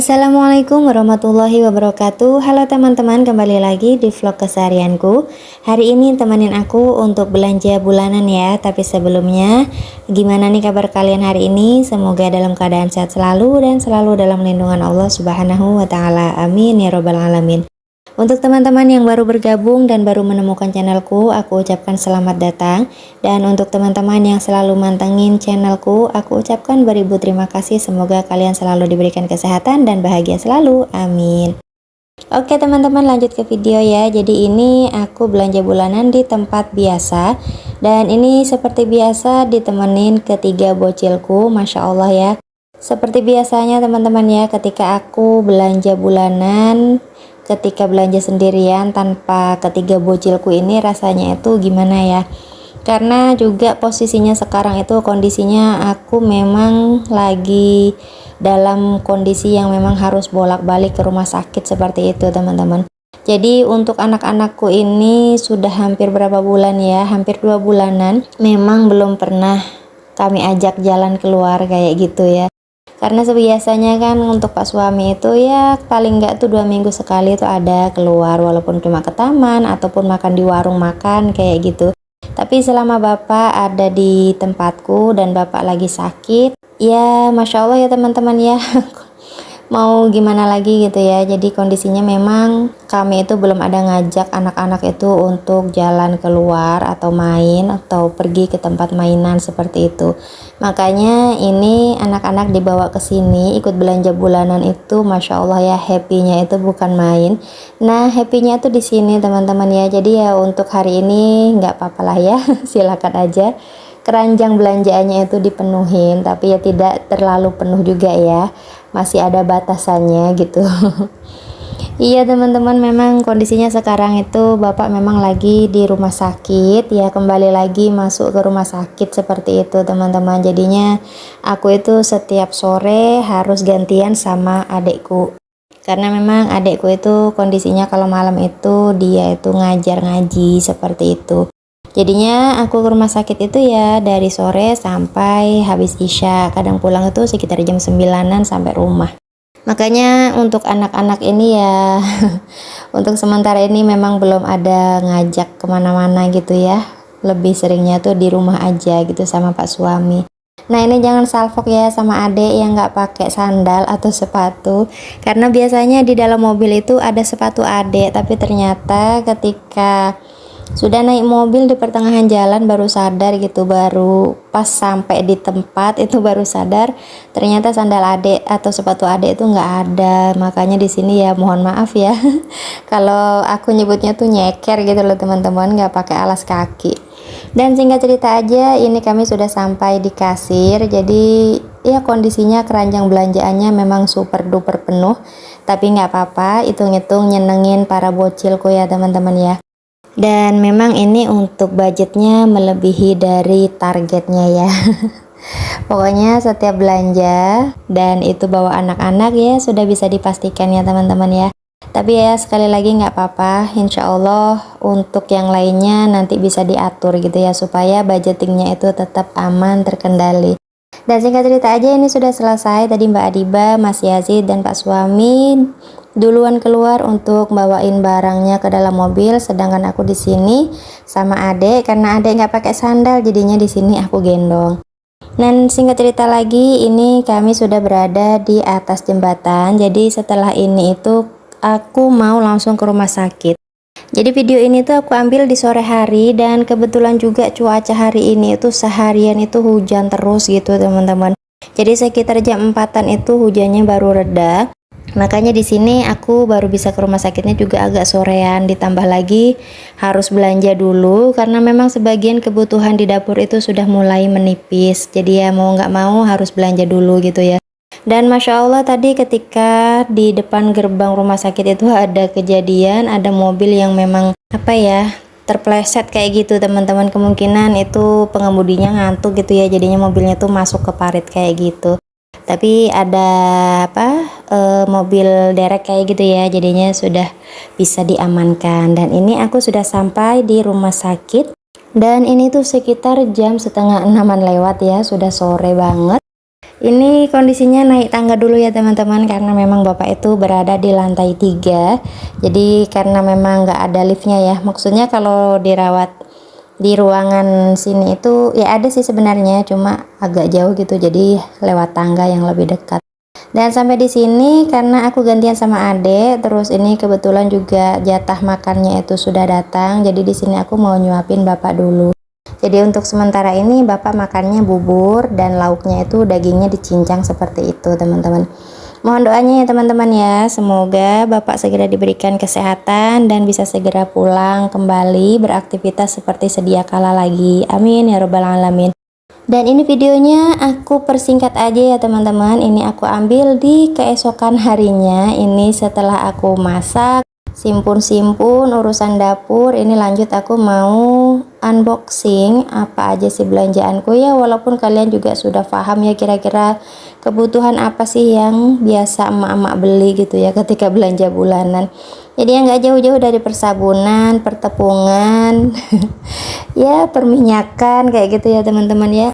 Assalamualaikum warahmatullahi wabarakatuh. Halo teman-teman, kembali lagi di vlog keseharianku. Hari ini temenin aku untuk belanja bulanan ya. Tapi sebelumnya, gimana nih kabar kalian hari ini? Semoga dalam keadaan sehat selalu dan selalu dalam lindungan Allah Subhanahu wa Ta'ala. Amin ya Robbal 'Alamin. Untuk teman-teman yang baru bergabung dan baru menemukan channelku, aku ucapkan selamat datang. Dan untuk teman-teman yang selalu mantengin channelku, aku ucapkan beribu terima kasih. Semoga kalian selalu diberikan kesehatan dan bahagia selalu. Amin. Oke teman-teman, lanjut ke video ya. Jadi ini aku belanja bulanan di tempat biasa. Dan ini seperti biasa ditemenin ketiga bocilku, Masya Allah ya. Seperti biasanya teman-teman ya, ketika aku belanja bulanan, ketika belanja sendirian tanpa ketiga bocilku ini rasanya itu gimana ya, karena juga posisinya sekarang itu kondisinya aku memang lagi dalam kondisi yang memang harus bolak-balik ke rumah sakit seperti itu teman-teman. Jadi untuk anak-anakku ini sudah hampir berapa bulan ya, hampir 2 bulanan memang belum pernah kami ajak jalan keluar kayak gitu ya. Karena sebiasanya kan untuk Pak suami itu ya paling enggak tuh 2 minggu sekali itu ada keluar, walaupun cuma ke taman ataupun makan di warung makan kayak gitu. Tapi selama Bapak ada di tempatku dan Bapak lagi sakit, ya Masya Allah ya teman-teman ya. Mau gimana lagi gitu ya. Jadi kondisinya memang kami itu belum ada ngajak anak-anak itu untuk jalan keluar atau main atau pergi ke tempat mainan seperti itu. Makanya ini anak-anak dibawa ke sini ikut belanja bulanan itu, Masya Allah ya, happy-nya itu bukan main. Nah happy-nya itu di sini teman-teman ya. Jadi ya untuk hari ini nggak apa-apa lah ya. Silakan aja keranjang belanjaannya itu dipenuhin, tapi ya tidak terlalu penuh juga ya, masih ada batasannya gitu. Iya teman-teman, memang kondisinya sekarang itu Bapak memang lagi di rumah sakit ya, kembali lagi masuk ke rumah sakit seperti itu teman-teman. Jadinya aku itu setiap sore harus gantian sama adekku, karena memang adekku itu kondisinya kalau malam itu dia itu ngajar ngaji seperti itu. Jadinya aku ke rumah sakit itu ya dari sore sampai habis isya. Kadang pulang itu sekitar jam 9-an sampai rumah. Makanya untuk anak-anak ini ya untuk sementara ini memang belum ada ngajak kemana-mana gitu ya. Lebih seringnya tuh di rumah aja gitu sama Pak suami. Nah ini jangan salfok ya sama adek yang nggak pakai sandal atau sepatu, karena biasanya di dalam mobil itu ada sepatu adek, tapi ternyata ketika sudah naik mobil di pertengahan jalan baru sadar gitu, baru pas sampai di tempat itu baru sadar ternyata sandal adek atau sepatu adek itu nggak ada. Makanya di sini ya mohon maaf ya kalau aku nyebutnya tuh nyeker gitu loh teman-teman, nggak pakai alas kaki. Dan singkat cerita aja, ini kami sudah sampai di kasir. Jadi ya kondisinya keranjang belanjaannya memang super duper penuh, tapi nggak apa-apa, hitung-hitung nyenengin para bocilku ya teman-teman ya. Dan memang ini untuk budgetnya melebihi dari targetnya ya. Pokoknya setiap belanja dan itu bawa anak-anak ya sudah bisa dipastikan ya teman-teman ya. Tapi ya sekali lagi nggak apa-apa, insya Allah untuk yang lainnya nanti bisa diatur gitu ya, supaya budgetingnya itu tetap aman terkendali. Dan singkat cerita aja ini sudah selesai. Tadi Mbak Adiba, Mas Yazid dan Pak suami duluan keluar untuk bawain barangnya ke dalam mobil, sedangkan aku di sini sama adek, karena adek nggak pakai sandal jadinya di sini aku gendong. Dan singkat cerita lagi, ini kami sudah berada di atas jembatan. Jadi setelah ini itu aku mau langsung ke rumah sakit. Jadi video ini tuh aku ambil di sore hari, dan kebetulan juga cuaca hari ini itu seharian itu hujan terus gitu teman-teman. Jadi sekitar jam 4-an itu hujannya baru reda. Makanya di sini aku baru bisa ke rumah sakitnya juga agak sorean, ditambah lagi harus belanja dulu karena memang sebagian kebutuhan di dapur itu sudah mulai menipis. Jadi ya mau nggak mau harus belanja dulu gitu ya. Dan Masya Allah tadi ketika di depan gerbang rumah sakit itu ada kejadian, ada mobil yang memang apa ya, terpleset kayak gitu teman-teman. Kemungkinan itu pengemudinya ngantuk gitu ya, jadinya mobilnya tuh masuk ke parit kayak gitu. Tapi ada mobil derek kayak gitu ya, jadinya sudah bisa diamankan. Dan ini aku sudah sampai di rumah sakit, dan ini tuh sekitar jam setengah 6-an lewat ya, sudah sore banget. Ini kondisinya naik tangga dulu ya teman-teman, karena memang bapak itu berada di lantai 3. Jadi karena memang nggak ada liftnya ya, maksudnya kalau dirawat di ruangan sini itu ya ada sih sebenarnya, cuma agak jauh gitu, jadi lewat tangga yang lebih dekat. Dan sampai di sini karena aku gantian sama adek, terus ini kebetulan juga jatah makannya itu sudah datang, jadi di sini aku mau nyuapin bapak dulu. Jadi untuk sementara ini bapak makannya bubur dan lauknya itu dagingnya dicincang seperti itu teman-teman. Mohon doanya ya teman-teman ya, semoga bapak segera diberikan kesehatan dan bisa segera pulang kembali beraktivitas seperti sedia kala lagi. Amin ya robbal alamin. Dan ini videonya aku persingkat aja ya teman-teman. Ini aku ambil di keesokan harinya. Ini setelah aku masak, simpun-simpun urusan dapur, ini lanjut aku mau unboxing apa aja sih belanjaanku ya, walaupun kalian juga sudah paham ya kira-kira kebutuhan apa sih yang biasa emak-emak beli gitu ya ketika belanja bulanan. Jadi yang nggak jauh-jauh dari persabunan, pertepungan ya perminyakan kayak gitu ya teman-teman ya.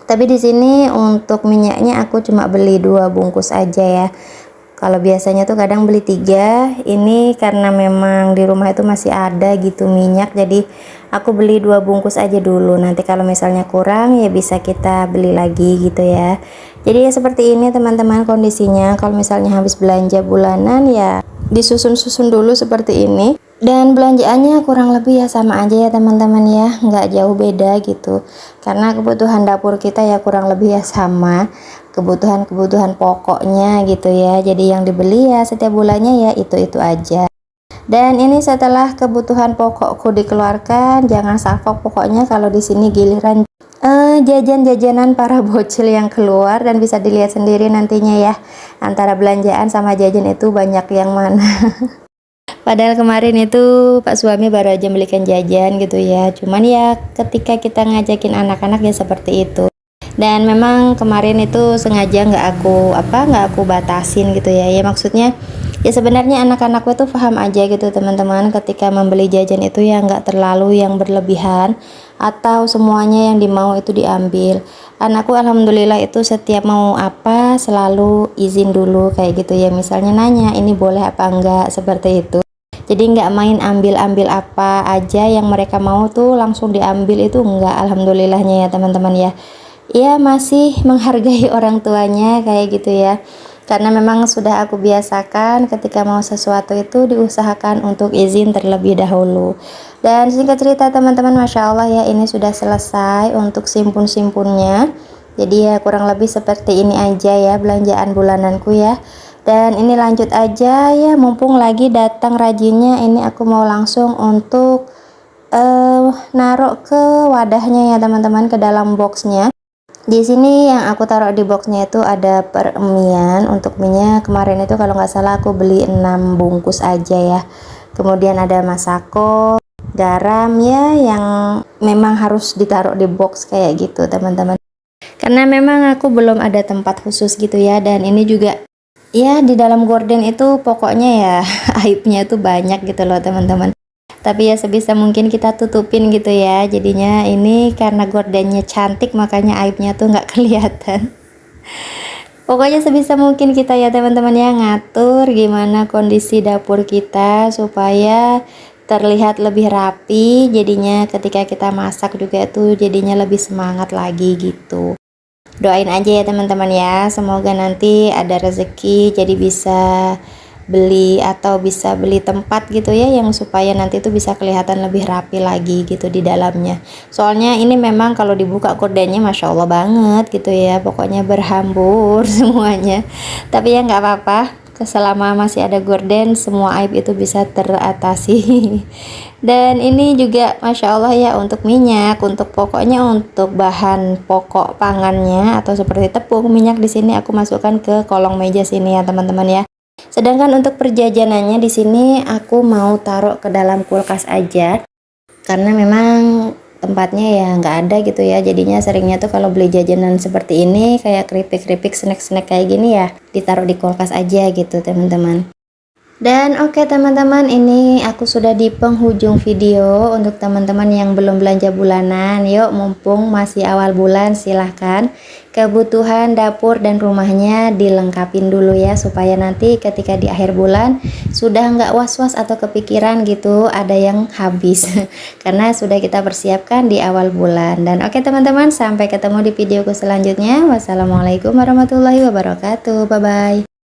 Tapi di sini untuk minyaknya aku cuma beli 2 bungkus aja ya. Kalau biasanya tuh kadang beli 3, ini karena memang di rumah itu masih ada gitu minyak, jadi aku beli 2 bungkus aja dulu. Nanti kalau misalnya kurang ya bisa kita beli lagi gitu ya. Jadi ya seperti ini teman-teman kondisinya. Kalau misalnya habis belanja bulanan ya disusun-susun dulu seperti ini. Dan belanjaannya kurang lebih ya sama aja ya teman-teman ya, nggak jauh beda gitu. Karena kebutuhan dapur kita ya kurang lebih ya sama, kebutuhan-kebutuhan pokoknya gitu ya. Jadi yang dibeli ya setiap bulannya ya itu-itu aja. Dan ini setelah kebutuhan pokokku dikeluarkan, jangan salfok pokoknya kalau di sini giliran jajan-jajanan para bocil yang keluar, dan bisa dilihat sendiri nantinya ya antara belanjaan sama jajan itu banyak yang mana. Padahal kemarin itu Pak suami baru aja belikan jajan gitu ya. Cuman ya ketika kita ngajakin anak-anak ya seperti itu. Dan memang kemarin itu sengaja nggak aku batasin gitu ya. Ya maksudnya ya sebenarnya anak-anakku itu paham aja gitu teman-teman, ketika membeli jajan itu ya nggak terlalu yang berlebihan atau semuanya yang dimau itu diambil. Anakku alhamdulillah itu setiap mau apa selalu izin dulu kayak gitu ya. Misalnya nanya ini boleh apa enggak seperti itu. Jadi nggak main ambil-ambil apa aja yang mereka mau tuh langsung diambil, itu enggak, alhamdulillahnya ya teman-teman ya. Ya masih menghargai orang tuanya kayak gitu ya. Karena memang sudah aku biasakan ketika mau sesuatu itu diusahakan untuk izin terlebih dahulu. Dan singkat cerita teman-teman, Masya Allah ya ini sudah selesai untuk simpun-simpunnya. Jadi ya kurang lebih seperti ini aja ya belanjaan bulananku ya. Dan ini lanjut aja ya, mumpung lagi datang rajinnya, ini aku mau langsung untuk naruh ke wadahnya ya teman-teman, ke dalam boxnya. Di sini yang aku taruh di boxnya itu ada peremian. Untuk minyak kemarin itu kalau nggak salah aku beli 6 bungkus aja ya. Kemudian ada masako, garam ya yang memang harus ditaruh di box kayak gitu teman-teman. Karena memang aku belum ada tempat khusus gitu ya, dan ini juga ya di dalam gorden itu pokoknya ya aibnya itu banyak gitu loh teman-teman. Tapi ya sebisa mungkin kita tutupin gitu ya. Jadinya ini karena gordennya cantik makanya aibnya tuh nggak kelihatan. Pokoknya sebisa mungkin kita ya teman-teman ya ngatur gimana kondisi dapur kita supaya terlihat lebih rapi. Jadinya ketika kita masak juga tuh jadinya lebih semangat lagi gitu. Doain aja ya teman-teman ya, semoga nanti ada rezeki jadi bisa beli atau bisa beli tempat gitu ya, yang supaya nanti itu bisa kelihatan lebih rapi lagi gitu di dalamnya. Soalnya ini memang kalau dibuka gordennya Masya Allah banget gitu ya, pokoknya berhambur semuanya. Tapi ya nggak apa-apa, selama masih ada gorden semua aib itu bisa teratasi. Dan ini juga Masya Allah ya untuk minyak, untuk pokoknya untuk bahan pokok pangannya atau seperti tepung, minyak di sini aku masukkan ke kolong meja sini ya teman-teman ya. Sedangkan untuk perjajanannya di sini aku mau taruh ke dalam kulkas aja, karena memang tempatnya ya nggak ada gitu ya. Jadinya seringnya tuh kalau beli jajanan seperti ini kayak keripik-keripik, snack-snack kayak gini ya ditaruh di kulkas aja gitu teman-teman. Dan oke teman-teman, ini aku sudah di penghujung video. Untuk teman-teman yang belum belanja bulanan, yuk mumpung masih awal bulan, silahkan kebutuhan dapur dan rumahnya dilengkapin dulu ya, supaya nanti ketika di akhir bulan sudah nggak was-was atau kepikiran gitu ada yang habis karena sudah kita persiapkan di awal bulan. Dan oke teman-teman, sampai ketemu di videoku selanjutnya. Wassalamualaikum warahmatullahi wabarakatuh. Bye bye.